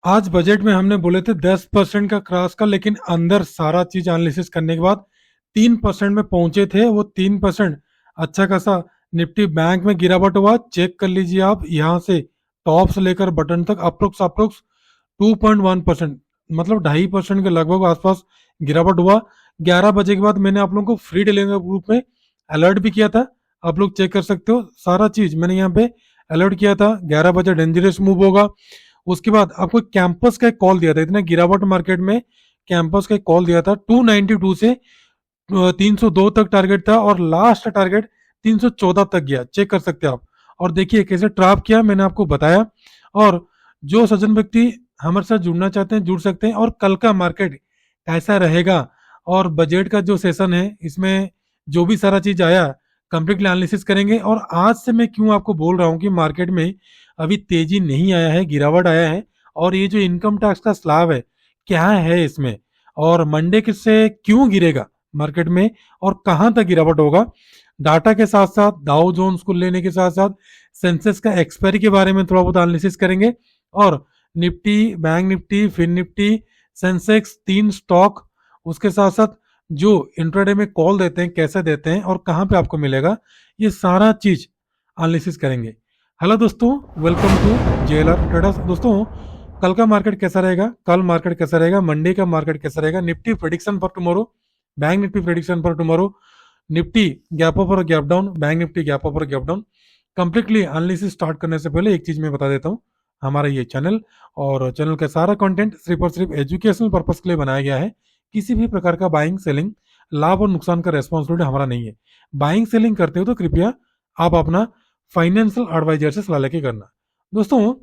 आज बजट में हमने बोले थे 10% का क्रॉस का, लेकिन अंदर सारा चीज एनालिसिस करने के बाद 3% में पहुंचे थे। वो 3% अच्छा खासा निफ्टी बैंक में गिरावट हुआ। चेक कर लीजिए आप, यहाँ से टॉप से लेकर बटन तक अप्रोक्स अप्रोक्स 2.1%, मतलब 2.5% के लगभग आसपास गिरावट हुआ। 11 बजे के बाद मैंने आप लोगों को फ्री डिलीवरी ग्रुप में अलर्ट भी किया था। आप लोग चेक कर सकते हो, सारा चीज मैंने यहाँ पे अलर्ट किया था। 11 बजे डेंजरस मूव होगा। उसके बाद आपको कैंपस का एक कॉल दिया था, इतना गिरावट मार्केट में कैंपस का एक कॉल दिया था। 292 से 302 तक टारगेट था और लास्ट टारगेट 314 तक गया। चेक कर सकते हैं आप। और देखिए कैसे ट्रैप किया, मैंने आपको बताया। और जो सज्जन व्यक्ति हमारे साथ जुड़ना चाहते हैं जुड़ सकते हैं। और कल का मार्केट कैसा रहेगा और बजट का जो सेशन है इसमें जो भी सारा चीज आया कंप्लीटली एनालिसिस करेंगे। और आज से मैं क्यों आपको बोल रहा हूँ कि मार्केट में अभी तेजी नहीं आया है, गिरावट आया है। और ये जो इनकम टैक्स का स्लैब है क्या है इसमें, और मंडे से क्यों गिरेगा मार्केट में और कहां तक गिरावट होगा, डाटा के साथ साथ डाउ जोन्स को लेने के साथ साथ सेंसेक्स का एक्सपायरी के बारे में थोड़ा बहुत एनालिसिस करेंगे। और Nifty, bank Nifty, fin Nifty, Sensex, तीन स्टॉक, उसके साथ साथ जो इंट्राडे में कॉल देते हैं कैसे देते हैं और कहां पे आपको मिलेगा, ये सारा चीज एनालिसिस करेंगे। हेलो दोस्तों, वेलकम टू जेएलआर ट्रेडर्स। दोस्तों, कल का मार्केट कैसा रहेगा, कल मार्केट कैसा रहेगा, मंडे का मार्केट कैसा रहेगा, Nifty prediction for tomorrow, bank Nifty prediction for tomorrow, Nifty gap up और gap down, bank Nifty gap up और gap down. Completely analysis start करने से पहले एक चीज मैं बता देता हूँ। हमारा ये चैनल और चैनल का सारा कंटेंट सिर्फ और सिर्फ एजुकेशनल पर्पज के लिए बनाया गया है। किसी भी प्रकार का बाइंग सेलिंग, लाभ और नुकसान का रेस्पॉन्सिबिलिटी हमारा नहीं है। बाइंग सेलिंग करते हो तो कृपया आप अपना फाइनेंशियल एडवाइजर से सलाह लेके करना। दोस्तों,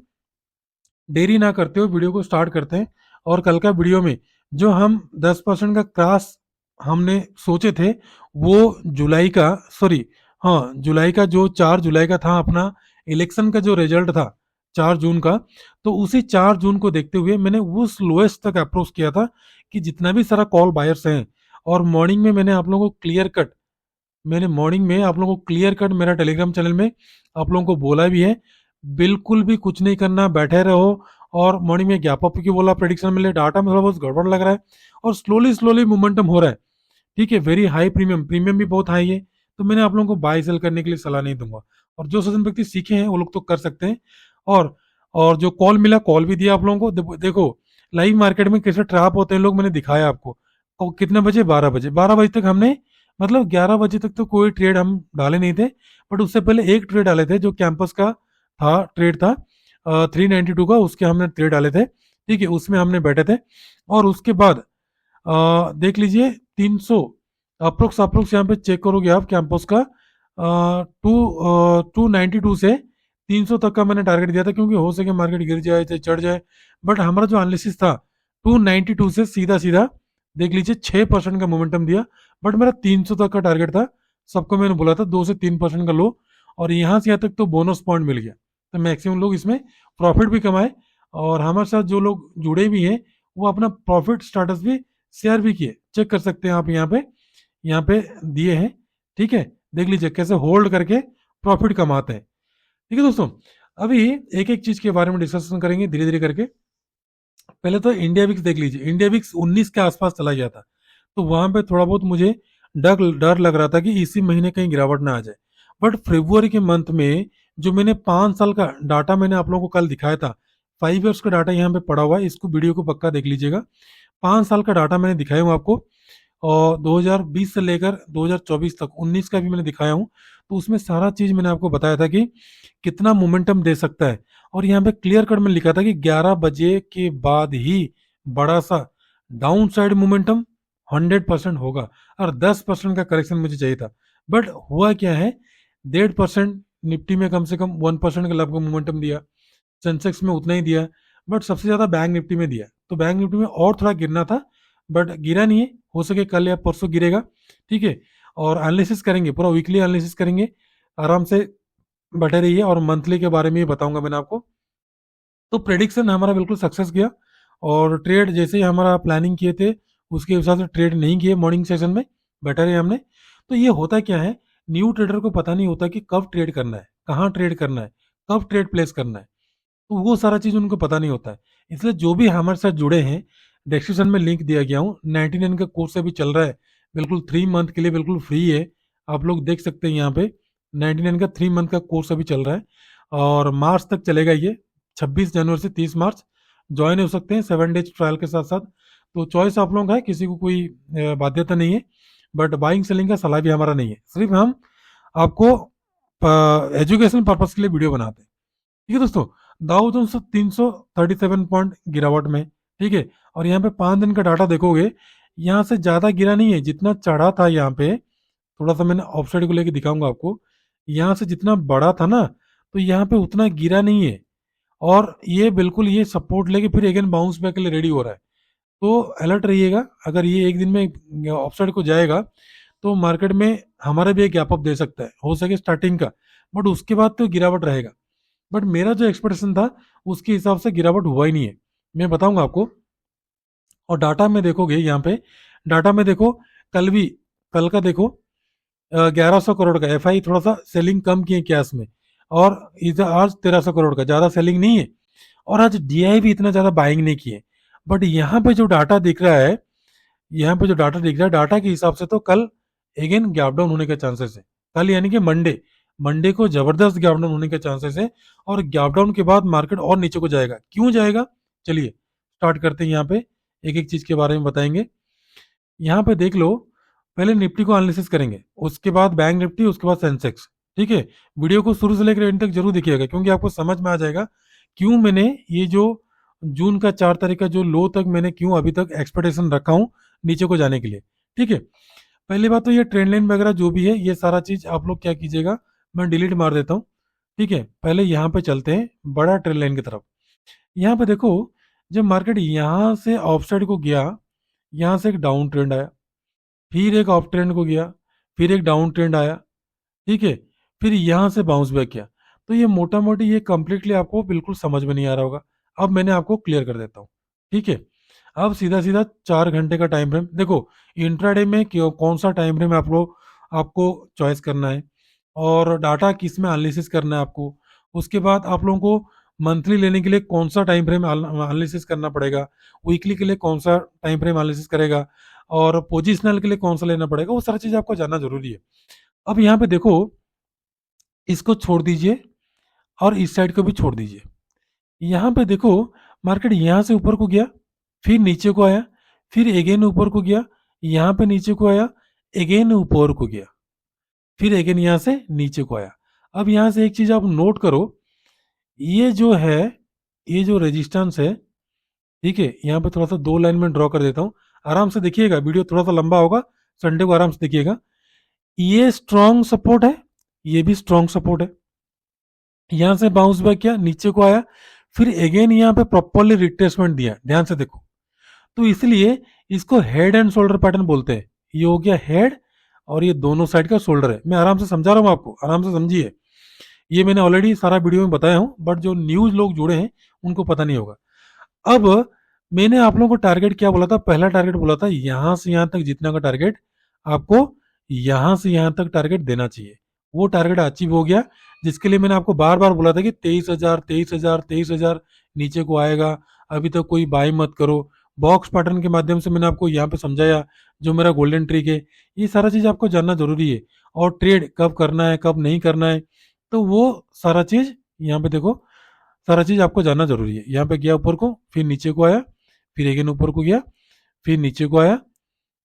देरी ना करते हो, वीडियो को स्टार्ट करते हैं। और कल का वीडियो में जो हम 10% का क्रॉस हमने सोचे थे, वो जुलाई का, सॉरी, हाँ, जुलाई का जो 4 जुलाई का था अपना इलेक्शन का जो रिजल्ट था 4 जून का, तो उसी 4 जून को देखते हुए मैंने उस लोएस्ट तक अप्रोच किया था कि जितना भी सारा कॉल बायर्स हैं। और मॉर्निंग में मैंने आप लोगों को क्लियर कट, मैंने मॉर्निंग में आप लोगों को क्लियर कट मेरा टेलीग्राम चैनल में आप लोगों को बोला भी है, बिल्कुल भी कुछ नहीं करना, बैठे रहो। और मॉर्निंग में गैप अप की बोला, प्रेडिक्शन मिले, डाटा में थोड़ा बहुत गड़बड़ लग रहा है और स्लोली स्लोली मोमेंटम हो रहा है। ठीक है, वेरी हाई प्रीमियम, प्रीमियम भी बहुत हाई है। तो मैंने आप लोगों को बाय सेल करने के लिए सलाह नहीं दूंगा। और जो सज्जन व्यक्ति सीखे हैं वो लोग तो कर सकते हैं। और और जो कॉल मिला, कॉल भी दिया आप लोगों को। देखो लाइव मार्केट में कैसे ट्रैप होते हैं लोग, मैंने दिखाया आपको। और कितने बजे, 12 बजे, 12 बजे तक हमने, मतलब 11 बजे तक तो कोई ट्रेड हम डाले नहीं थे। बट उससे पहले एक ट्रेड डाले थे जो कैंपस का था, ट्रेड था 392 का, उसके हमने ट्रेड डाले थे। ठीक है, उसमें हमने बैठे थे। और उसके बाद देख लीजिए 300 अप्रोक्स अप्रोक्स यहाँ पे चेक करोगे आप कैंपस का, 292 से 300 तक का मैंने टारगेट दिया था, क्योंकि हो सके मार्केट गिर जाए चाहे चढ़ जाए। बट हमारा जो एनालिसिस था 292 से सीधा सीधा देख लीजिए 6% का मोमेंटम दिया। बट मेरा 300 तक का टारगेट था। सबको मैंने बोला था 2 से 3% का लो। और यहाँ से यहाँ तक तो बोनस पॉइंट मिल गया। तो मैक्सिमम लोग इसमें प्रॉफिट भी कमाए। और हमारे साथ जो लोग जुड़े भी हैं वो अपना प्रॉफिट स्टाटस भी शेयर भी किए। चेक कर सकते हैं आप, यहाँ पे दिए हैं। ठीक है, देख लीजिए कैसे होल्ड करके प्रॉफिट कमाते हैं। ठीक है दोस्तों, अभी एक एक चीज के बारे में डिस्कशन करेंगे धीरे धीरे करके। पहले तो इंडिया विक्स देख लीजिए, इंडिया विक्स 19 के आसपास चला गया था। तो वहां पे थोड़ा बहुत मुझे डर डर लग रहा था कि इसी महीने कहीं गिरावट ना आ जाए। बट फरवरी के मंथ में जो मैंने 5 साल का डाटा मैंने आप लोगों को कल दिखाया था, 5 ईयर्स का डाटा यहाँ पे पड़ा हुआ है, इसको वीडियो को पक्का देख लीजिएगा। 5 साल का डाटा मैंने दिखाया हूँ आपको। और 2020 से लेकर 2024 तक 19 का भी मैंने दिखाया हूँ। तो उसमें सारा चीज मैंने आपको बताया था कि कितना मोमेंटम दे सकता है। और यहाँ पे क्लियर कट में लिखा था कि 11 बजे के बाद ही बड़ा सा डाउन साइड मोमेंटम 100% होगा। और 10% का करेक्शन मुझे चाहिए था। बट हुआ क्या है, 1.5% निफ्टी में कम से कम 1% का लगभग मोमेंटम दिया। सेंसेक्स में उतना ही दिया। बट सबसे ज्यादा बैंक निफ्टी में दिया। तो बैंक निफ्टी में और थोड़ा गिरना था, बट गिरा नहीं है। हो सके कल या परसों गिरेगा। ठीक है, और एनालिसिस करेंगे, पूरा वीकली एनालिसिस करेंगे। आराम से बैठे रहिए। और मंथली के बारे में भी बताऊंगा मैंने आपको। तो प्रेडिक्शन हमारा बिल्कुल सक्सेस गया। और ट्रेड जैसे ही हमारा प्लानिंग किए थे उसके हिसाब से ट्रेड नहीं किए मॉर्निंग सेशन में, बैठे रहे हमने। तो ये होता क्या है, न्यू ट्रेडर को पता नहीं होता कि कब ट्रेड करना है, कहाँ ट्रेड करना है, कब ट्रेड प्लेस करना है। तो वो सारा चीज उनको पता नहीं होता है। इसलिए जो भी हमारे साथ जुड़े हैं, डिस्क्रिप्शन में लिंक दिया गया हूँ। 99 का कोर्स अभी चल रहा है, बिल्कुल 3 मंथ के लिए बिल्कुल फ्री है। आप लोग देख सकते हैं यहाँ पे 99 का 3 मंथ का कोर्स अभी चल रहा है और मार्च तक चलेगा ये। 26 जनवरी से 30 मार्च ज्वाइन हो सकते हैं 7 डेज ट्रायल के साथ साथ। तो चॉइस आप लोगों का है, किसी को कोई बाध्यता नहीं है। बट बाइंग सेलिंग का सलाह भी हमारा नहीं है, सिर्फ हम आपको एजुकेशन पर्पज के लिए वीडियो बनाते हैं। ठीक है दोस्तों, दाउ जोन्स 337 पॉइंट गिरावट में। ठीक है, और यहाँ पे 5 दिन का डाटा देखोगे, यहाँ से ज्यादा गिरा नहीं है जितना चढ़ा था। यहाँ पे थोड़ा सा मैंने ऑफसाइड को लेके दिखाऊंगा आपको। यहाँ से जितना बड़ा था ना, तो यहाँ पे उतना गिरा नहीं है। और ये बिल्कुल ये सपोर्ट लेके फिर अगेन बाउंस बैक के लिए रेडी हो रहा है। तो अलर्ट रहिएगा, अगर ये एक दिन में ऑफसाइड को जाएगा तो मार्केट में हमारा भी एक गैप अप दे सकता है, हो सके स्टार्टिंग का। बट उसके बाद तो गिरावट रहेगा। बट मेरा जो एक्सपेक्टेशन था उसके हिसाब से गिरावट हुआ ही नहीं है, मैं बताऊंगा आपको। और डाटा में देखोगे यहाँ पे, डाटा में देखो, कल भी, कल का देखो, 1100 करोड़ का एफ आई, थोड़ा सा सेलिंग कम किए कैश में। और इधर आज 1300 करोड़ का, ज्यादा सेलिंग नहीं है। और आज डीआई भी इतना ज्यादा बाइंग नहीं किए। बट यहाँ पे जो डाटा दिख रहा है, यहाँ पे जो डाटा दिख रहा है, डाटा के हिसाब से तो कल अगेन गैप डाउन होने के चांसेस है। कल यानी कि मंडे, मंडे को जबरदस्त गैप डाउन होने के चांसेस है। और गैप डाउन के बाद मार्केट और नीचे को जाएगा, क्यों जाएगा चलिए स्टार्ट करते हैं। यहाँ पे एक एक चीज के बारे में बताएंगे। यहाँ पे देख लो, पहले निफ्टी को एनालिसिस करेंगे, उसके बाद बैंक निफ्टी, उसके बाद सेंसेक्स। ठीक है, वीडियो को शुरू से लेकर एंड तक जरूर देखिएगा, क्योंकि आपको समझ में आ जाएगा क्यों मैंने ये जो जून का 4 तारीख का जो लो तक मैंने क्यों अभी तक एक्सपेक्टेशन रखा हूँ नीचे को जाने के लिए। ठीक है, पहली बात तो ये ट्रेंड लाइन वगैरह जो भी है, ये सारा चीज आप लोग क्या कीजिएगा, मैं डिलीट मार देता हूँ। ठीक है, पहले यहाँ पे चलते हैं बड़ा ट्रेंड लाइन की तरफ। यहाँ पे देखो, जब मार्केट यहाँ से ऑफ साइड को गया, यहाँ से एक डाउन ट्रेंड आया, फिर एक अप ट्रेंड को गया, फिर एक डाउन ट्रेंड आया। ठीक है, फिर यहाँ से बाउंस बैक किया। तो ये मोटा मोटी ये कंप्लीटली आपको बिल्कुल समझ में नहीं आ रहा होगा। अब मैंने आपको क्लियर कर देता हूँ। ठीक है, अब सीधा सीधा 4 घंटे का टाइम फ्रेम देखो। इंट्राडे में कौन सा टाइम फ्रेम आप लोग आपको चॉइस करना है, और डाटा किस में एनालिसिस करना है आपको। उसके बाद आप लोगों को मंथली लेने के लिए कौन सा टाइम फ्रेम एनालिसिस करना पड़ेगा, वीकली के लिए कौन सा टाइम फ्रेम एनालिसिस करेगा, और पोजिशनल के लिए कौन सा लेना पड़ेगा, वो सारा चीज आपको जानना जरूरी है। अब यहाँ पे देखो, इसको छोड़ दीजिए और इस साइड को भी छोड़ दीजिए। यहाँ पे देखो, मार्केट यहाँ से ऊपर को गया, फिर नीचे को आया, फिर अगेन ऊपर को गया, यहाँ पे नीचे को आया, अगेन ऊपर को गया, फिर अगेन यहाँ से नीचे को आया। अब यहाँ से एक चीज आप नोट करो, ये जो है, ये जो रेजिस्टेंस है, ठीक है, यहाँ पे थोड़ा सा 2 लाइन में ड्रॉ कर देता हूँ। आराम से देखिएगा, वीडियो थोड़ा सा लंबा होगा, संडे को आराम से देखिएगा। ये स्ट्रॉन्ग सपोर्ट है, ये भी स्ट्रॉन्ग सपोर्ट है। यहां से बाउंस बैक किया, नीचे को आया, फिर अगेन यहाँ पे प्रॉपरली रिट्रेसमेंट दिया, ध्यान से देखो। तो इसलिए इसको हेड एंड शोल्डर पैटर्न बोलते हैं। ये हो गया हेड, और ये दोनों साइड का शोल्डर है। मैं आराम से समझा रहा हूँ आपको, आराम से समझिए। ये मैंने ऑलरेडी सारा वीडियो में बताया हूँ, बट जो न्यूज लोग जुड़े हैं उनको पता नहीं होगा। अब मैंने आप लोगों को टारगेट क्या बोला था, पहला टारगेट बोला था यहां से यहां तक जितना का टारगेट आपको यहां से यहां तक टारगेट देना चाहिए। वो टारगेट अचीव हो गया, जिसके लिए मैंने आपको बार बार बोला था कि 23,000 23,000 23,000 नीचे को आएगा, अभी तक कोई बाय मत करो। बॉक्स पैटर्न के माध्यम से मैंने आपको यहाँ पे समझाया, जो मेरा गोल्डन ट्रिक है, ये सारा चीज आपको जानना जरूरी है। और ट्रेड कब करना है कब नहीं करना है, तो वो सारा चीज यहाँ पे देखो, सारा चीज आपको जानना जरूरी है। यहाँ पे गया ऊपर को, फिर नीचे को आया, फिर अगेन ऊपर को गया, फिर नीचे को आया।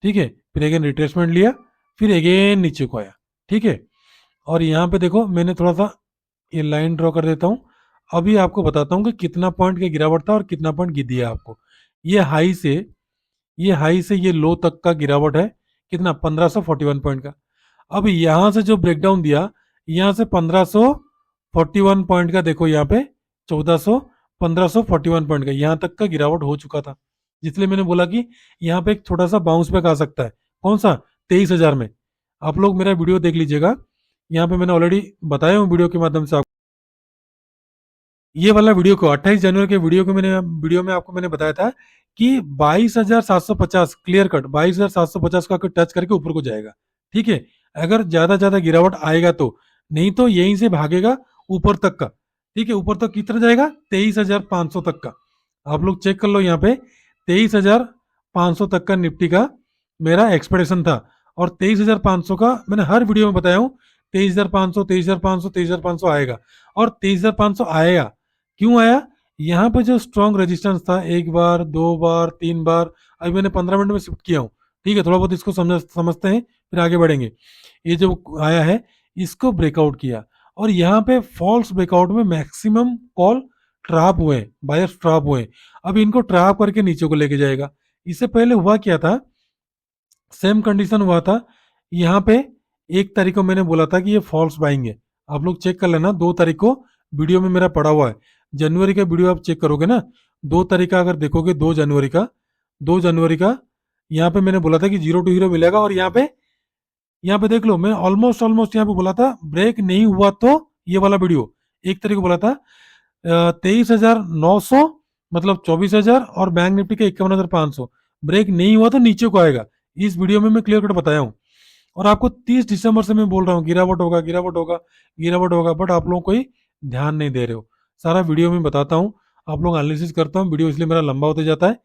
ठीक है, फिर अगेन रिट्रेसमेंट लिया, फिर अगेन नीचे को आया। ठीक है, और यहाँ पे देखो, मैंने थोड़ा सा ये लाइन ड्रॉ कर देता हूँ। अभी आपको बताता हूँ कि कितना पॉइंट का गिरावट था और कितना पॉइंट गिर दिया आपको। ये हाई से, ये हाई से ये लो तक का गिरावट है, कितना, 1541 पॉइंट का। अब यहां से जो ब्रेकडाउन दिया, यहां से 1541 पॉइंट का देखो, यहाँ पे 1400 1541 पॉइंट का यहाँ तक का गिरावट हो चुका था। इसलिए मैंने बोला कि यहाँ पे एक छोटा सा बाउंस बैक आ सकता है। कौन सा, 23,000 में। आप लोग मेरा वीडियो देख लीजिएगा, यहाँ पे मैंने ऑलरेडी बताया हूँ वीडियो के माध्यम से। ये वाला वीडियो को 28 जनवरी के वीडियो में आपको मैंने बताया था कि 22,750 क्लियर कट, 22,750 का टच करके ऊपर को जाएगा। ठीक है, अगर ज्यादा गिरावट आएगा तो, नहीं तो यहीं से भागेगा ऊपर तक का। ठीक है, ऊपर तक कितना जाएगा, 23,500 तक का। आप लोग चेक कर लो यहाँ पे 23,500 तक का निफ्टी का मेरा एक्सपेक्टेशन था, और 23,500 का मैंने हर वीडियो में बताया हूँ, 23,500, 23,500, 23,500 आएगा, और 23,500 आएगा। क्यों आया? यहाँ पे जो स्ट्रॉन्ग रेजिस्टेंस था, एक बार, दो बार, तीन बार, अभी मैंने 15 मिनट में शिफ्ट किया हूँ। ठीक है, थोड़ा बहुत इसको समझते हैं, फिर आगे बढ़ेंगे। ये जो आया है, इसको ब्रेकआउट किया, और यहाँ पे फॉल्स ब्रेकआउट में मैक्सिमम कॉल ट्रैप हुए, बायर्स ट्रैप हुए। अब इनको ट्रैप करके नीचे को लेके जाएगा। इससे पहले हुआ क्या था, सेम कंडीशन हुआ था यहाँ पे। 1 तारीख को मैंने बोला था कि ये फॉल्स बाइंग है, आप लोग चेक कर लेना। 2 तारीख को वीडियो में मेरा पड़ा हुआ है, जनवरी का वीडियो आप चेक करोगे ना, 2 तारीख का अगर देखोगे, 2 जनवरी का, 2 जनवरी का, यहाँ पे मैंने बोला था कि 0 टू हीरो मिलेगा, और यहाँ पे देख लो, मैं ऑलमोस्ट ऑलमोस्ट यहाँ पे बोला था ब्रेक नहीं हुआ तो ये वाला वीडियो 1 तारीख को बोला था 23,900, मतलब 24,000, और बैंक निफ्टी का 51,500 ब्रेक नहीं हुआ तो नीचे को आएगा। इस वीडियो में मैं क्लियर कट बताया हूँ, और आपको 30 दिसंबर से मैं बोल रहा हूँ गिरावट होगा, गिरावट होगा, गिरावट होगा, बट आप लोग कोई ध्यान नहीं दे रहे हो। सारा वीडियो में बताता हूँ, आप लोग एनालिसिस करता हूँ, वीडियो इसलिए मेरा लंबा होते जाता है।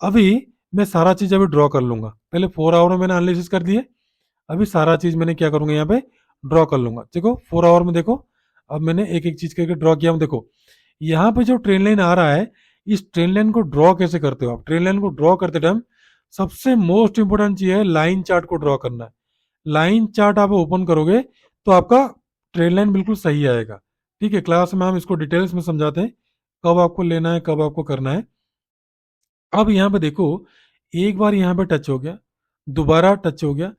अभी मैं सारा चीज अभी ड्रॉ कर लूंगा, पहले 4 आवर में मैंने एनालिसिस कर दिए, अभी सारा चीज मैंने क्या करूंगा यहाँ पे ड्रॉ कर लूंगा। देखो 4 आवर में देखो, अब मैंने एक एक चीज करके ड्रॉ किया हूँ। देखो यहाँ पे जो ट्रेन लाइन आ रहा है, इस ट्रेन लाइन को ड्रॉ कैसे करते हो आप? ट्रेन लाइन को ड्रॉ करते टाइम सबसे मोस्ट इंपोर्टेंट चीज है लाइन चार्ट को ड्रॉ करना है। लाइन चार्ट आप ओपन करोगे तो आपका ट्रेन लाइन बिल्कुल सही आएगा। ठीक है, क्लास में हम इसको डिटेल्स में समझाते हैं, कब आपको लेना है, कब आपको करना है। अब यहाँ पे देखो, एक बार यहाँ पे टच हो गया, दोबारा टच हो गया,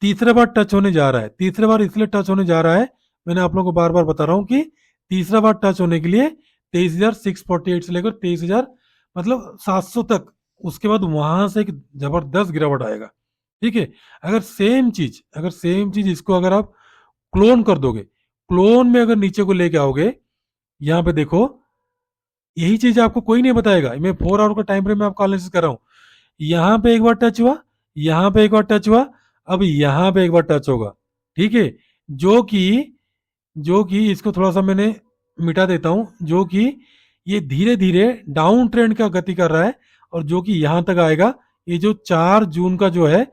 तीसरा बार टच होने जा रहा है। तीसरा बार इसलिए टच होने जा रहा है, मैंने आप लोगों को बार बार बता रहा हूँ कि तीसरा बार टच होने के लिए 23,648 से लेकर 23,000 मतलब 700 तक, उसके बाद वहां से एक जबरदस्त गिरावट आएगा। ठीक है, अगर सेम चीज इसको अगर आप क्लोन कर दोगे, क्लोन में अगर नीचे को लेके आओगे, यहाँ पे देखो, यही चीज आपको कोई नहीं बताएगा। मैं 4 आवर का टाइम फ्रेम में आपको एनालिसिस कर रहा हूँ। यहाँ पे एक बार टच हुआ, यहाँ पे एक बार टच हुआ, अब यहाँ पे एक बार टच होगा। ठीक है, जो कि जो कि इसको थोड़ा सा मैंने मिटा देता हूं, जो कि ये धीरे धीरे डाउन ट्रेंड का गति कर रहा है, और जो कि यहां तक आएगा। ये जो 4 जून का जो है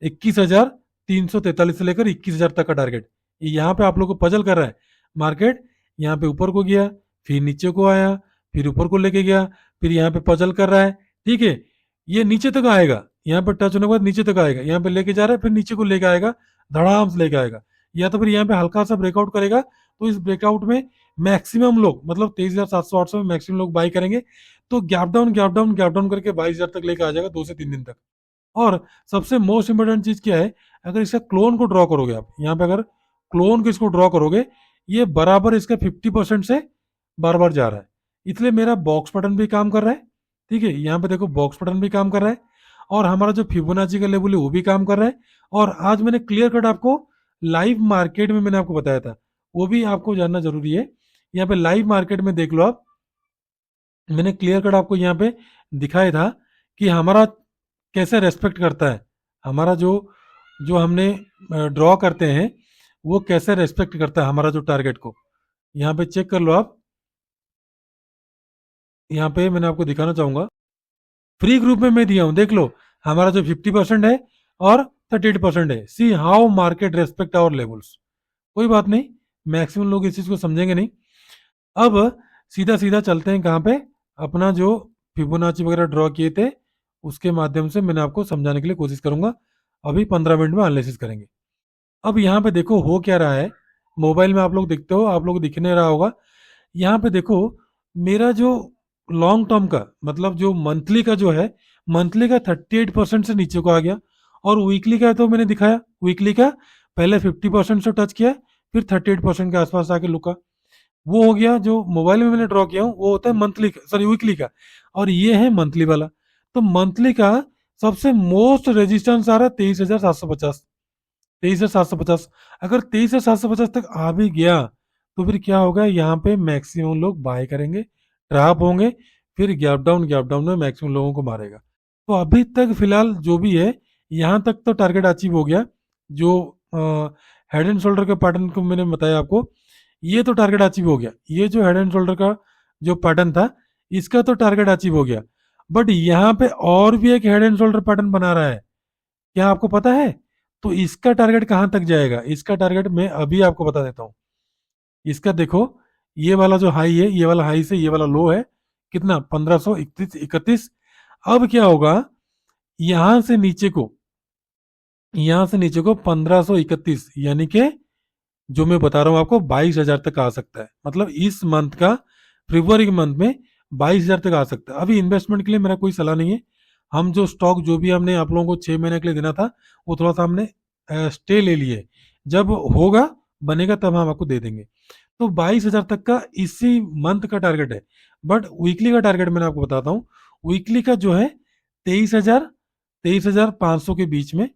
21,343 से लेकर 21,000 तक का टारगेट, ये यहाँ पे आप लोग को पजल कर रहा है। मार्केट यहाँ पे ऊपर को गया, फिर नीचे को आया, फिर ऊपर को लेके गया, फिर यहाँ पे पजल कर रहा है। ठीक है, ये नीचे तक आएगा, यहाँ पे टच होने के बाद नीचे तक आएगा, यहाँ पे लेके जा रहा है, फिर नीचे को लेके आएगा, धड़ाम से लेके आएगा, या तो फिर यहाँ पे हल्का सा ब्रेकआउट करेगा। तो इस ब्रेकआउट में मैक्सिमम लोग, मतलब 23,700-800 में मैक्सिमम लोग बाई करेंगे, तो gap down gap down gap down करके 22,000 तक लेके आ जाएगा 2 से 3 दिन तक। और सबसे मोस्ट इंपोर्टेंट चीज क्या है, अगर इसका क्लोन को ड्रॉ करोगे आप, यहाँ पे अगर क्लोन को इसको ड्रॉ करोगे, ये बराबर इसका 50% से बार बार जा रहा है, इसलिए मेरा बॉक्स पैटर्न भी काम कर रहा है। ठीक है, यहाँ पे देखो बॉक्स पैटर्न भी काम कर रहा है, और हमारा जो फिबोनाची का लेवल है वो भी काम कर रहा है। और आज मैंने क्लियर कट आपको लाइव मार्केट में मैंने आपको बताया था, वो भी आपको जानना जरूरी है। यहाँ पे लाइव मार्केट में देख लो आप, मैंने क्लियर कट आपको यहाँ पे दिखाया था कि हमारा कैसे रेस्पेक्ट करता है, हमारा जो जो हमने ड्रॉ करते हैं वो कैसे रेस्पेक्ट करता है हमारा जो टारगेट को। यहाँ पे चेक कर लो आप, यहाँ पे मैंने आपको दिखाना चाहूंगा, फ्री ग्रुप में मैं दिया हूँ, देख लो हमारा जो 50% है और 38% है। See how market respect our levels. कोई बात नहीं, मैक्सिमम लोग इस चीज को समझेंगे नहीं। अब सीधा सीधा चलते हैं कहाँ पे, अपना जो फिबोनाची वगैरह ड्रॉ किए थे उसके माध्यम से मैंने आपको समझाने के लिए कोशिश करूंगा। अभी 15 मिनट में एनालिसिस करेंगे। अब यहाँ पे देखो हो क्या रहा है, मोबाइल में आप लोग देखते हो, आप लोग दिख नहीं रहा होगा। यहाँ पे देखो, मेरा जो लॉन्ग टर्म का, मतलब जो मंथली का जो है, मंथली का 38% से नीचे को आ गया, और वीकली का तो मैंने दिखाया, वीकली का पहले 50% से टच किया, फिर 38% के आसपास आके लुका। वो हो गया जो मोबाइल में मैंने ड्रॉ किया हूँ, वो होता है मंथली का, सॉरी वीकली का, और ये है मंथली वाला। तो मंथली का सबसे मोस्ट रेजिस्टेंस आ रहा है 23,750, 23,750। अगर 23,750 तक आ भी गया तो फिर क्या होगा, यहाँ पे मैक्सिमम लोग बाय करेंगे, ट्रैप होंगे, फिर गैप डाउन में मैक्सिमम लोगों को मारेगा। तो अभी तक फिलहाल जो भी है, यहाँ तक तो टारगेट अचीव हो गया। जो हेड एंड शोल्डर के पैटर्न को मैंने बताया आपको, ये तो टारगेट अचीव हो गया। ये जो हेड एंड शोल्डर का जो पैटर्न था, इसका तो टारगेट अचीव हो गया, बट यहाँ पे और भी एक हेड एंड शोल्डर पैटर्न बना रहा है, क्या आपको पता है? तो इसका टारगेट कहां तक जाएगा? इसका टारगेट मैं अभी आपको बता देता हूँ। इसका देखो, ये वाला जो हाई है, ये वाला हाई से ये वाला लो है, कितना? 1531। अब क्या होगा, यहां से नीचे को, यहां से नीचे को 1531, यानी कि जो मैं बता रहा हूं आपको 22,000 तक आ सकता है। मतलब इस मंथ का, फरवरी के मंथ में 22,000 तक आ सकता है। अभी इन्वेस्टमेंट के लिए मेरा कोई सलाह नहीं है। हम जो स्टॉक जो भी हमने आप लोगों को 6 महीने के लिए देना था, वो थोड़ा सा हमने स्टे ले लिए। जब होगा, बनेगा, तब हम आपको दे देंगे। तो 22,000 तक का इसी मंथ का टारगेट है। बट वीकली का टारगेट मैंने आपको बताता हूँ। वीकली का जो है 23,500 के बीच में,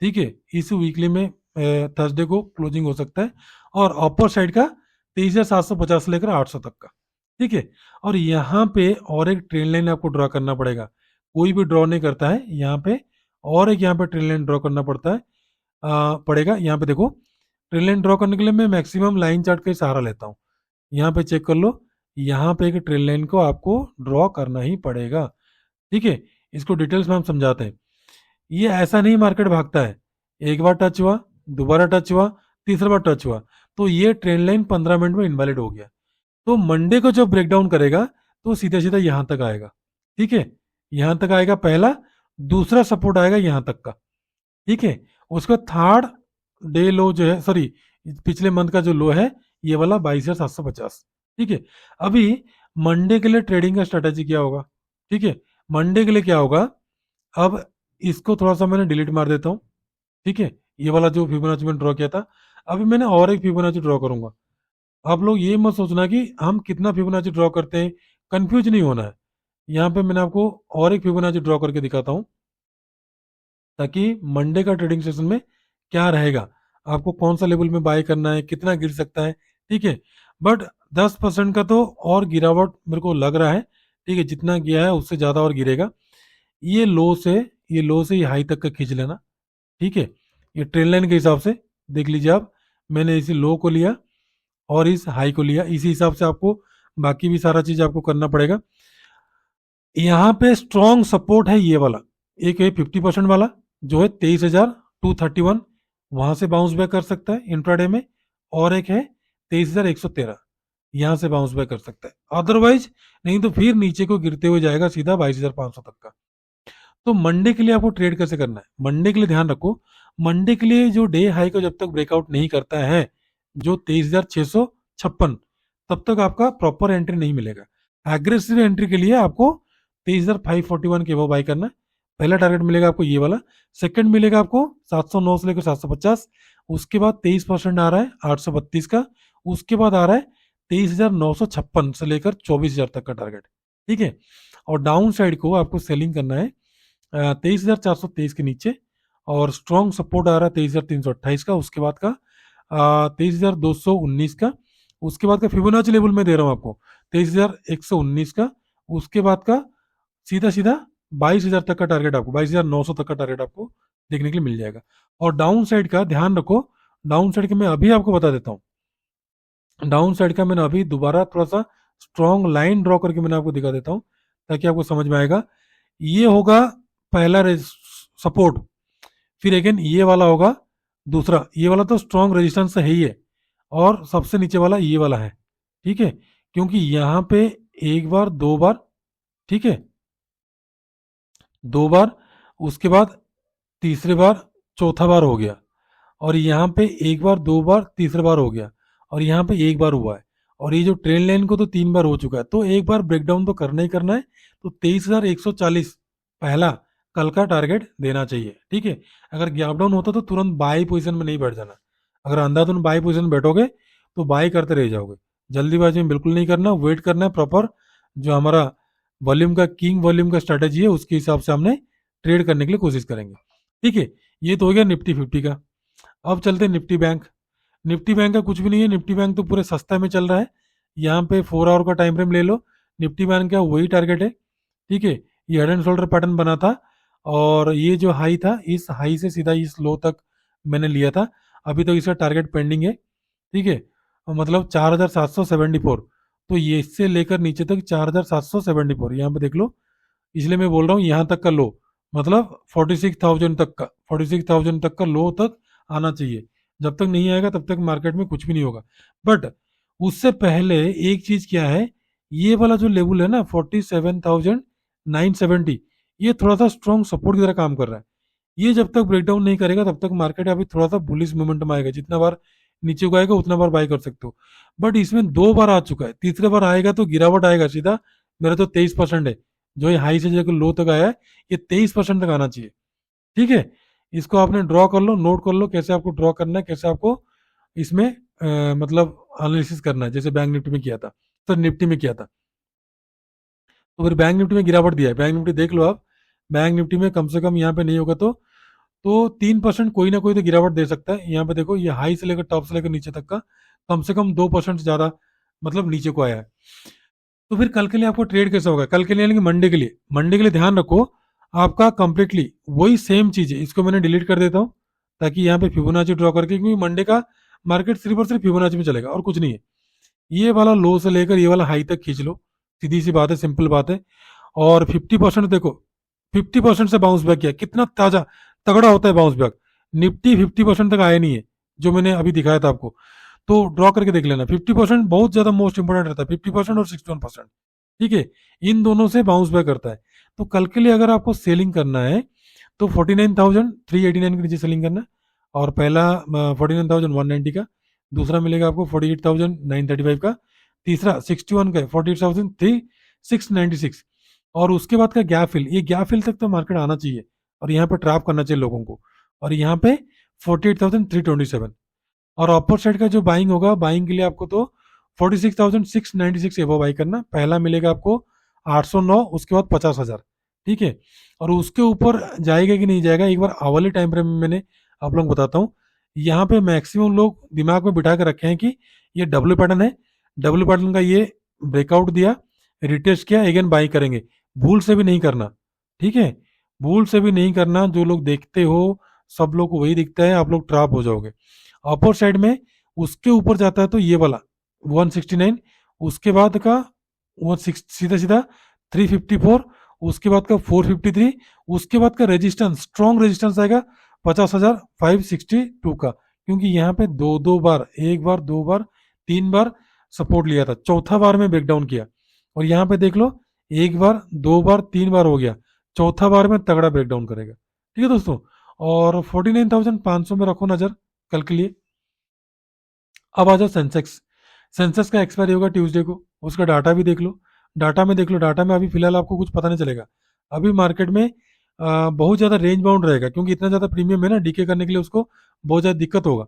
ठीक है, इस वीकली में थर्सडे को क्लोजिंग हो सकता है। और अपर साइड का 23,750 से लेकर 800 तक का, ठीक है। और यहाँ पे और एक ट्रेन लाइन आपको ड्रॉ करना पड़ेगा। कोई भी ड्रॉ नहीं करता है यहाँ पे, और एक यहाँ पे ट्रेन लाइन ड्रॉ करना पड़ता है, पड़ेगा। यहाँ पे देखो, ट्रेन लाइन ड्रॉ करने के लिए मैं मैक्सिमम लाइन चार्ट का ही सहारा लेता हूँ। यहाँ पे चेक कर लो, यहाँ पे एक ट्रेन लाइन को आपको ड्रॉ करना ही पड़ेगा, ठीक है। इसको डिटेल्स में हम समझाते हैं। ये ऐसा नहीं मार्केट भागता है, एक बार टच हुआ, दोबारा टच हुआ, तीसरा बार टच हुआ, तो ये ट्रेंड लाइन 15 मिनट में इनवैलिड हो गया। तो मंडे को जब ब्रेकडाउन करेगा, तो सीधा सीधा यहां तक आएगा, ठीक है। यहां तक आएगा पहला, दूसरा सपोर्ट आएगा यहां तक का, ठीक है। उसका थर्ड डे लो जो है, सॉरी, पिछले मंथ का जो लो है, ये वाला 22,750, ठीक है। अभी मंडे के लिए ट्रेडिंग का स्ट्रेटेजी क्या होगा, ठीक है। मंडे के लिए क्या होगा, अब इसको थोड़ा सा मैंने डिलीट मार देता हूँ, ठीक है। ये वाला जो फिबोनाची मैंने ड्रॉ किया था, अभी मैंने और एक फिबोनाची ड्रॉ करूंगा। आप लोग ये मत सोचना कि हम कितना फिबोनाची ड्रॉ करते हैं, कंफ्यूज नहीं होना है। यहाँ पे मैंने आपको और एक फिबोनाची ड्रॉ करके दिखाता हूँ, ताकि मंडे का ट्रेडिंग सेशन में क्या रहेगा, आपको कौन सा लेवल में बाय करना है, कितना गिर सकता है, ठीक है। बट 10% का तो और गिरावट मेरे को लग रहा है, ठीक है। जितना गया है उससे ज्यादा और गिरेगा। ये लो से, ये लो से ये हाई तक का खींच लेना, ठीक है। ये ट्रेन लाइन के हिसाब से देख लीजिए आप, मैंने इसी लो को लिया और इस हाई को लिया, इसी हिसाब से आपको बाकी भी सारा चीज आपको करना पड़ेगा। यहाँ पे स्ट्रॉन्ग सपोर्ट है ये वाला, एक है 50% वाला, जो है 23,231, वहां से बाउंस बैक कर सकता है इंट्राडे में। और एक है 23,113, यहां से बाउंस बैक कर सकता है। अदरवाइज नहीं तो फिर नीचे को गिरते हुए जाएगा सीधा 22,500 तक का। तो मंडे के लिए आपको ट्रेड कैसे करना है, मंडे के लिए ध्यान रखो। मंडे के लिए जो डे हाई को जब तक ब्रेकआउट नहीं करता है, जो 23,656, तब तक आपका प्रॉपर एंट्री नहीं मिलेगा। एग्रेसिव एंट्री के लिए आपको 23,541 के वो बाई करना है। पहला टारगेट मिलेगा आपको ये वाला, सेकंड मिलेगा आपको 709 से लेकर 750, उसके बाद 23% आ रहा है 832 का, उसके बाद आ रहा है 23,956 से लेकर 24,000 तक का टारगेट, ठीक है। और डाउन साइड को आपको सेलिंग करना है 23,423 के नीचे, और स्ट्रॉन्ग सपोर्ट आ रहा है 23,328 का, उसके बाद का 23,219 का, उसके बाद का फिबोनाची लेवल में दे रहा हूं आपको 23,119 का, उसके बाद का सीधा सीधा 22,000 तक का टारगेट, आपको 22,900 तक का टारगेट आपको देखने के लिए मिल जाएगा। और डाउन साइड का ध्यान रखो, डाउन साइड के मैं अभी आपको बता देता हूँ। डाउन साइड का मैंने अभी दोबारा थोड़ा सा स्ट्रॉन्ग लाइन ड्रॉ करके मैंने आपको दिखा देता हूँ, ताकि आपको समझ में आएगा। ये होगा पहला सपोर्ट, फिर अगेन ये वाला होगा दूसरा, ये वाला तो स्ट्रॉन्ग रेजिस्टेंस है ही है, और सबसे नीचे वाला ये वाला है, ठीक है। क्योंकि यहाँ पे एक बार, दो बार, ठीक है, दो बार, उसके बाद तीसरे बार, चौथा बार हो गया, और यहाँ पे एक बार, दो बार, तीसरा बार हो गया, और यहाँ पे एक बार हुआ है। और ये जो ट्रेन लाइन को तो 3 बार हो चुका है, तो एक बार ब्रेकडाउन तो करना ही करना है। तो 23,140 पहला कल का टारगेट देना चाहिए, ठीक है। अगर गैप डाउन होता तो तुरंत बाई पोजीशन में नहीं बैठ जाना। अगर अंधाधुन बाई पोजीशन में बैठोगे तो बाई करते रह जाओगे। जल्दीबाजी में बिल्कुल नहीं करना, वेट करना है प्रॉपर। जो हमारा वॉल्यूम का, किंग वॉल्यूम का स्ट्रेटेजी है, उसके हिसाब से हमने ट्रेड करने के लिए कोशिश करेंगे, ठीक है। ये तो हो गया निफ्टी 50 का। अब चलते हैं निफ्टी बैंक। निफ्टी बैंक का कुछ भी नहीं है, निफ्टी बैंक तो पूरे सस्ता में चल रहा है। यहाँ पे 4 आवर का टाइम फ्रेम ले लो, निफ्टी बैंक का वही टारगेट है, ठीक है। ये हेड एंड शोल्डर पैटर्न बना था, और ये जो हाई था, इस हाई से सीधा इस लो तक मैंने लिया था। अभी तो इसका टारगेट पेंडिंग है, ठीक है। मतलब 4,774। तो ये इससे लेकर नीचे तक 4774 यहाँ पे देख लो। इसलिए मैं बोल रहा हूँ यहाँ तक का लो, मतलब 46,000 तक का, 46,000 तक का लो तक आना चाहिए। जब तक नहीं आएगा तब तक मार्केट में कुछ भी नहीं होगा। बट उससे पहले एक चीज क्या है, ये वाला जो लेवल है ना 47,970, ये थोड़ा सा स्ट्रॉन्ग सपोर्ट की तरह काम कर रहा है। ये जब तक ब्रेकडाउन नहीं करेगा तब तक मार्केट अभी थोड़ा सा बुलिश मोमेंटम आएगा, जितना बार नीचे को आएगा उतना बार बाय कर सकते हो। बट इसमें दो बार आ चुका है, तीसरे बार आएगा तो गिरावट आएगा सीधा। मेरा तो 23% है, जो ये हाई से जो लो तक आया है, ये 23% तक आना चाहिए। ठीक है, इसको आपने ड्रॉ कर लो, नोट कर लो कैसे आपको ड्रॉ करना है, कैसे आपको इसमें मतलब एनालिसिस करना है, जैसे बैंक निफ्टी में किया था, तो निफ्टी में किया था। तो फिर बैंक निफ्टी में गिरावट दिया है, बैंक निफ्टी देख लो आप। बैंक निफ्टी में कम से कम यहाँ पे नहीं होगा तो 3% कोई ना कोई तो गिरावट दे सकता है। यहाँ पे देखो ये हाई से लेकर टॉप से लेकर नीचे तक का कम से कम 2% से ज्यादा मतलब नीचे को आया है। तो फिर कल के लिए आपको ट्रेड कैसे होगा, कल के लिए यानी कि मंडे के लिए, मंडे के लिए ध्यान रखो आपका कंप्लीटली वही सेम चीज है। इसको मैंने डिलीट कर देता हूँ ताकि यहाँ पे फिबोनाची ड्रॉ करके, क्योंकि मंडे का मार्केट सिर्फ और सिर्फ फिबोनाची में चलेगा और कुछ नहीं है। ये वाला लो से लेकर ये वाला हाई तक खींच लो, सीधी सी बात है, सिंपल बात है। और 50% देखो, 50% से बाउंस बैक किया, कितना ताजा तगड़ा होता है बाउंस बैक। निफ्टी 50% तक आया नहीं है, जो मैंने अभी दिखाया था आपको। तो ड्रॉ करके देख लेना, 50% बहुत ज्यादा मोस्ट इंपोर्टेंट रहता है, 50% और 61%। ठीक है, इन दोनों से बाउंस बैक करता है। तो कल के लिए अगर आपको सेलिंग करना है तो 49,389 के नीचे सेलिंग करना है। और पहला 49,190 का, दूसरा मिलेगा आपको 48,935 का, तीसरा 61 का 48,696। और उसके बाद का गैप फिल, ये गैप फिल तक तो मार्केट आना चाहिए और यहाँ पे ट्रैप करना चाहिए लोगों को। और यहाँ पे 48,327। और अपर साइड का जो बाइंग होगा, बाइंग के लिए आपको तो 46,696 एबो बाई करना। पहला मिलेगा आपको 809, उसके बाद 50,000। ठीक है, और उसके ऊपर जाएगा कि नहीं जाएगा, एक बार आवली टाइम फ्रेम में मैंने आप लोगों को बताता हूँ। यहाँ पे मैक्सिमम लोग दिमाग में बिठा के रखे हैं कि ये डब्ल्यू पैटर्न है, डब्ल्यू पैटर्न का ये ब्रेकआउट दिया, रिटेस्ट किया, अगेन बाई करेंगे। भूल से भी नहीं करना, ठीक है, भूल से भी नहीं करना। जो लोग देखते हो सब लोग को वही दिखता है, आप लोग ट्रैप हो जाओगे। अपर साइड में उसके ऊपर जाता है तो ये वाला 169, उसके बाद का सीधा सीधा 354, उसके बाद का 453, उसके बाद का रेजिस्टेंस, स्ट्रॉन्ग रेजिस्टेंस आएगा 50,562 का, क्योंकि यहाँ पे दो दो बार, एक बार, दो बार, तीन बार सपोर्ट लिया था, चौथा बार में ब्रेकडाउन किया। और यहाँ पे देख लो, एक बार, दो बार, तीन बार हो गया, चौथा बार में तगड़ा ब्रेकडाउन करेगा। ठीक है दोस्तों, और 49,500 में रखो नजर कल के लिए। अब आ जाओ सेंसेक्स। सेंसेक्स का एक्सपायरी होगा ट्यूसडे को, उसका डाटा भी देख लो। डाटा में देख लो, डाटा में अभी फिलहाल आपको कुछ पता नहीं चलेगा। अभी मार्केट में बहुत ज्यादा रेंज बाउंड रहेगा, क्योंकि इतना ज्यादा प्रीमियम है ना, डीके करने के लिए उसको बहुत ज्यादा दिक्कत होगा।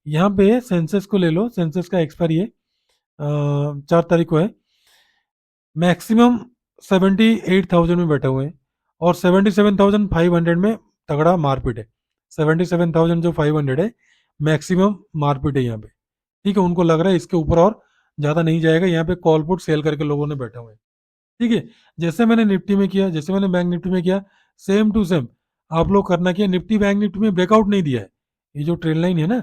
यहाँ पे सेंसेक्स को ले लो, सेंसेक्स का एक्सपायरी है 4 तारीख को है। मैक्सिमम 78,000 में बैठे हुए हैं और 77,500 में तगड़ा मारपीट है। 77,000 जो 500 है, मैक्सिमम मारपीट है यहाँ पे। ठीक है, उनको लग रहा है इसके ऊपर और ज्यादा नहीं जाएगा, यहाँ पे कॉल पुट सेल करके लोगों ने बैठे हुए हैं। ठीक है, जैसे मैंने निफ्टी में किया, जैसे मैंने बैंक निफ्टी में किया, सेम टू सेम आप लोग करना। किया निफ्टी बैंक निफ्टी में ब्रेकआउट नहीं दिया है, ये जो ट्रेन लाइन है ना,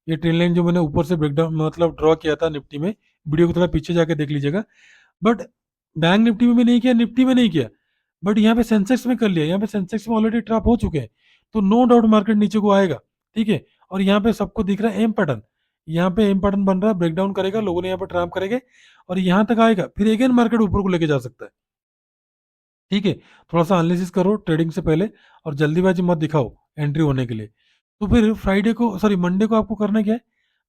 ये ट्रेन लाइन जो मैंने ऊपर से ब्रेकडाउन मतलब ड्रॉ किया था निफ्टी में, वीडियो को थोड़ा पीछे जाके देख लीजिएगा। बट बैंक निफ्टी में भी नहीं किया, निफ्टी में नहीं किया, बट यहाँ पे सेंसेक्स में कर लिया। यहाँ पे सेंसेक्स में ऑलरेडी ट्रैप हो चुके हैं, तो नो डाउट मार्केट नीचे को आएगा। ठीक है, और यहाँ पे सबको दिख रहा है एम पैटर्न, यहाँ पे एम पैटर्न बन रहा है, ब्रेकडाउन करेगा, लोगों ने यहाँ पे ट्रैप करेंगे और यहाँ तक आएगा, फिर अगेन मार्केट ऊपर को लेके जा सकता है। ठीक है, थोड़ा सा एनालिसिस करो ट्रेडिंग से पहले और जल्दीबाजी मत दिखाओ एंट्री होने के लिए। तो फिर फ्राइडे को, सॉरी मंडे को आपको करना क्या है,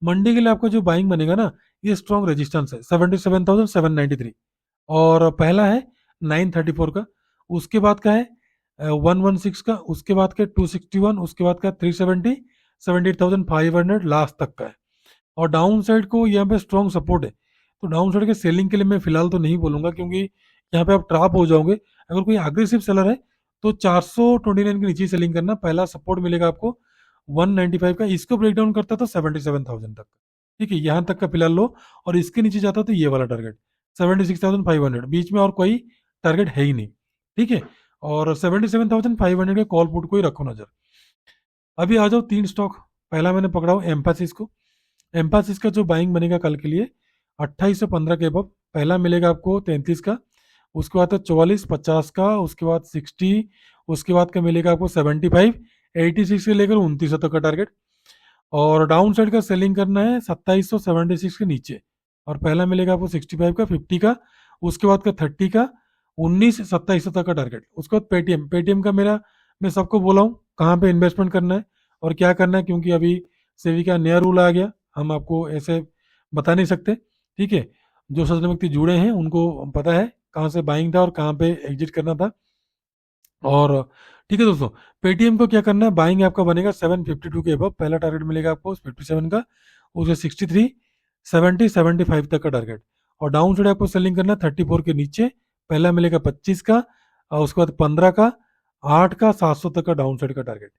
मंडे के लिए आपका जो बाइंग बनेगा ना, ये स्ट्रॉन्ग रेजिस्टेंस है 77,793, और पहला है 934 का, उसके बाद का है 116 का, उसके बाद का 261, उसके बाद का 370, 78,500 लास्ट तक का है। और डाउन साइड को यहाँ पे स्ट्रॉन्ग सपोर्ट है। तो डाउन साइड के सेलिंग के लिए मैं फिलहाल तो नहीं बोलूंगा, क्योंकि यहाँ पे आप ट्रैप हो जाओगे। अगर कोई अग्रेसिव सेलर है तो 429 के नीचे सेलिंग करना। पहला सपोर्ट मिलेगा आपको 195 का, इसको ब्रेक डाउन करता तो 77,000 तक। ठीक है, यहाँ तक का फिलहाल लो, और इसके नीचे जाता तो ये वाला टारगेट 76,500, बीच में और कोई टारगेट है ही नहीं। ठीक है, और 77,500 के कॉल पुट को ही रखो नजर। अभी आ जाओ तीन स्टॉक। पहला मैंने पकड़ा हूँ एम्फासिस को। एम्फासिस का जो बाइंग बनेगा कल के लिए 2815 के अब, पहला मिलेगा आपको 33 का, उसके बाद 44, 50 का, उसके बाद 60, उसके बाद का मिलेगा आपको 75, 86 से लेकर 29 तक का टारगेट। और डाउन साइड का सेलिंग करना है 2776 के नीचे, और पहला मिलेगा आपको 65 का, 50 का, उसके बाद का 30 का, 19 27 तक का टारगेट। उसके बाद पेटीएम, पेटीएम का मेरा, मैं सबको बोला हूँ कहाँ पे इन्वेस्टमेंट करना है और क्या करना है, क्योंकि अभी सेबी का नया रूल आ गया, हम आपको ऐसे बता नहीं सकते। ठीक है, जो सज्जन व्यक्ति जुड़े हैं उनको पता है कहाँ से बाइंग था और कहाँ पे एग्जिट करना था। और ठीक है दोस्तों, पेटीएम को क्या करना है, बाइंग आपका बनेगा 752 के अबव, पहला टारगेट मिलेगा आपको 57 का, उसके 63, 70, 75 तक का टारगेट। और डाउन साइड आपको सेलिंग करना है 34 के नीचे, पहला मिलेगा 25 का, और उसके बाद 15 का, 8 का, 700 तक का डाउन साइड का टारगेट।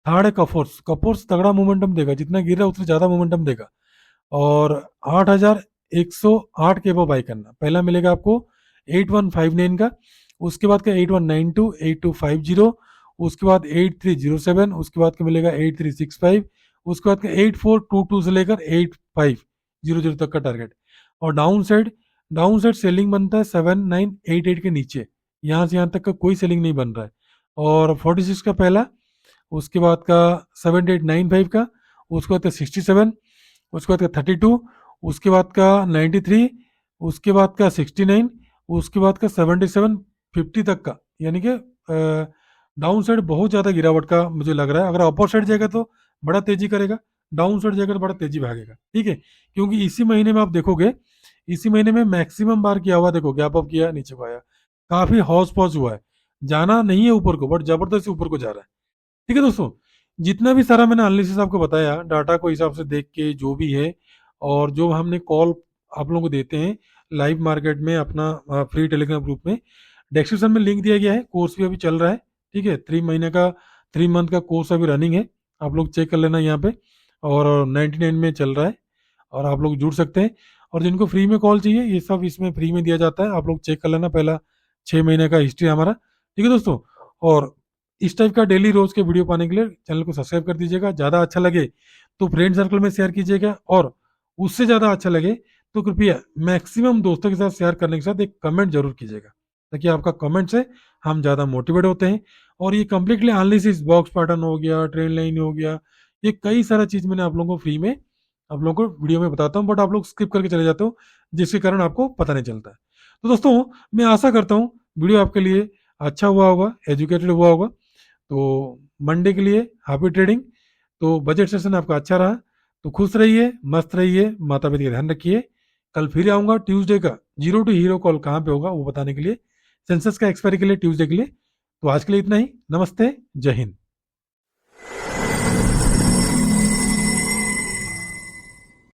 थर्ड है कफोर्स, कफोर्स तगड़ा मोमेंटम देगा, जितना गिर रहा है उतना ज्यादा मोमेंटम देगा। और 8108 के अबव बाई करना, पहला मिलेगा आपको 8159 का, उसके बाद का 8192, 8250, उसके बाद 8307, उसके बाद का मिलेगा 8365, उसके बाद का 8422 से लेकर 8500 तक का टारगेट। और डाउन साइड सेलिंग बनता है 7988 के नीचे, यहाँ से यहाँ तक का कोई सेलिंग नहीं बन रहा है। और 46 का पहला, उसके बाद का 7895 का, उसके बाद का 67, उसके बाद का 32, उसके बाद का 93, उसके बाद का 69, उसके बाद का 77, 50 तक का, यानी कि डाउन साइड बहुत ज़्यादा गिरावट का मुझे लग रहा है। अगर अपर साइड जाएगा तो बड़ा तेजी करेगा, डाउन साइड जाएगा तो बड़ा तेजी भागेगा। ठीक है, क्योंकि इसी महीने में आप देखोगे, इसी महीने में मैक्सिमम बार किया हुआ, देखो गैप अप किया, नीचे को आया, काफी हौस पौस हुआ है, जाना नहीं है ऊपर को, बट जबरदस्ती ऊपर को जा रहा है। ठीक है दोस्तों, जितना भी सारा मैंने एनालिसिस आपको बताया डाटा को हिसाब से देख के जो भी है, और जो हमने कॉल आप लोगों को देते हैं लाइव मार्केट में अपना फ्री टेलीग्राम ग्रुप में, डिस्क्रिप्शन में लिंक दिया गया है, कोर्स भी अभी चल रहा है। ठीक है, 3 महीने का, 3 मंथ का कोर्स अभी रनिंग है, आप लोग चेक कर लेना यहाँ पे, और 99 में चल रहा है, और आप लोग जुड़ सकते हैं। और जिनको फ्री में कॉल चाहिए, ये सब इसमें फ्री में दिया जाता है, आप लोग चेक कर लेना पहला 6 महीने का हिस्ट्री हमारा। ठीक है दोस्तों, और इस टाइप का डेली रोज के वीडियो पाने के लिए चैनल को सब्सक्राइब कर दीजिएगा। ज़्यादा अच्छा लगे तो फ्रेंड सर्कल में शेयर कीजिएगा, और उससे ज़्यादा अच्छा लगे तो कृपया मैक्सिमम दोस्तों के साथ शेयर करने के साथ एक कमेंट जरूर कीजिएगा, ताकि आपका कमेंट से हम ज़्यादा मोटिवेट होते हैं। और ये कंप्लीटली एनालिसिस, बॉक्स पैटर्न हो गया, ट्रेंड लाइन हो गया, ये कई सारा चीज़ मैंने आप लोगों को फ्री में, आप लोगों को वीडियो में बताता हूँ, बट आप लोग स्किप करके चले जाते हो, जिसके कारण आपको पता नहीं चलता है। तो दोस्तों, मैं आशा करता हूँ वीडियो आपके लिए अच्छा हुआ होगा, एजुकेटेड हुआ होगा। तो मंडे के लिए हैप्पी ट्रेडिंग। तो बजट सेशन आपका अच्छा रहा, तो खुश रहिए, मस्त रहिए, माता पिता का ध्यान रखिए। कल फिर आऊँगा ट्यूसडे का जीरो टू हीरो कॉल कहाँ पे होगा वो बताने के लिए, सेंसस का एक्सपायरी के लिए ट्यूसडे के लिए। तो आज के लिए इतना ही, नमस्ते, जय हिंद।